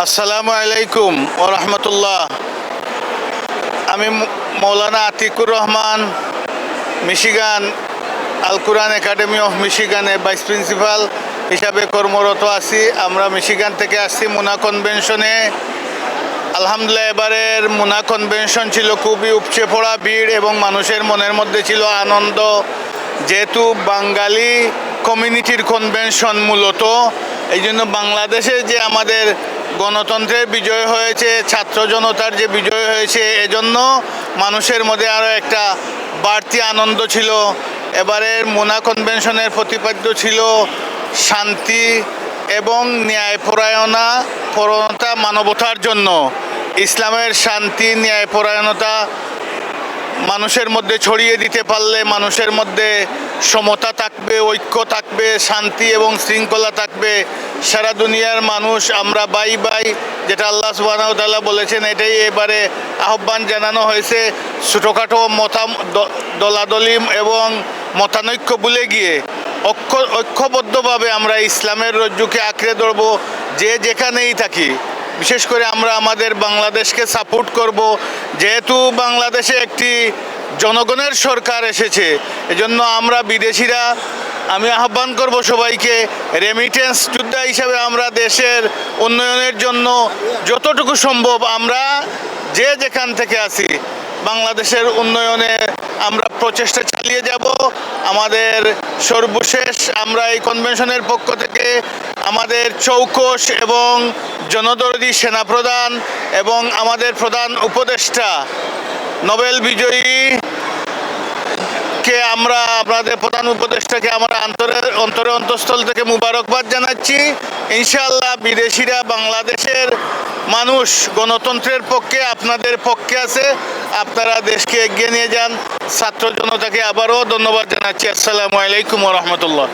আসসালামু আলাইকুম ওয়া রাহমাতুল্লাহ। আমি মৌলানা Atikur Rahman, Michigan Al Quran academy of মিশিগানে ভাইস প্রিন্সিপাল হিসাবে কর্মরত আছি। আমরা মিশিগান থেকে আসছি মুনা কনভেনশনে। আলহামদুলিল্লাহ, এবারের মুনা কনভেনশন ছিল খুবই উপচে পড়া ভিড় এবং মানুষের মনের মধ্যে ছিল আনন্দ, যেহেতু বাঙালি কমিউনিটির কনভেনশন মূলত। এই জন্য বাংলাদেশে যে আমাদের গণতন্ত্রের বিজয় হয়েছে, ছাত্র জনতার যে বিজয় হয়েছে, এজন্য মানুষের মধ্যে আরও একটা বাড়তি আনন্দ ছিল। এবারের মুনা কনভেনশনের প্রতিপাদ্য ছিল শান্তি এবং ন্যায়পরায়ণতা মানবতার জন্য। ইসলামের শান্তি, ন্যায়পরায়ণতা মানুষের মধ্যে ছড়িয়ে দিতে পারলে মানুষের মধ্যে সমতা থাকবে, ঐক্য থাকবে, শান্তি এবং শৃঙ্খলা থাকবে। সারা দুনিয়ার মানুষ আমরা ভাই ভাই, যেটা আল্লাহ সুবহানাহু ওয়া তাআলা বলেছেন, এটাই এবারে আহ্বান জানানো হয়েছে। ছোটোখাটো দলাদলি এবং মতানৈক্য ভুলে গিয়ে ঐক্যবদ্ধভাবে আমরা ইসলামের রজ্জুকে আঁকড়ে ধরব, যে যেখানেই থাকি। বিশেষ করে আমরা আমাদের বাংলাদেশকে সাপোর্ট করব, যেহেতু বাংলাদেশে একটি জনগণের সরকার এসেছে। এজন্য আমরা বিদেশিরা, আমি আহ্বান করব সবাইকে, রেমিটেন্স যোদ্ধা হিসাবে আমরা দেশের উন্নয়নের জন্য যতটুকু সম্ভব আমরা যে যেখান থেকে আছি বাংলাদেশের উন্নয়নে আমরা প্রচেষ্টা চালিয়ে যাব। আমাদের সর্বশেষ আমরা এই কনভেনশনের পক্ষ থেকে আমাদের চৌকস এবং জনদরদী সেনাপ্রধান এবং আমাদের প্রধান উপদেষ্টা নোবেল বিজয়ী কে আমরা আপনাদের প্রধান উপদেষ্টাকে আমরা অন্তঃস্থল থেকে মুবারকবাদ জানাচ্ছি। ইনশাআল্লাহ বিদেশিরা বাংলাদেশের মানুষ গণতন্ত্রের পক্ষে, আপনাদের পক্ষে আছে। আপনারা দেশকে এগিয়ে নিয়ে যান। ছাত্র জনতাকে আবারও ধন্যবাদ জানাচ্ছি। আসসালামু আলাইকুম ওয়া রাহমাতুল্লাহ।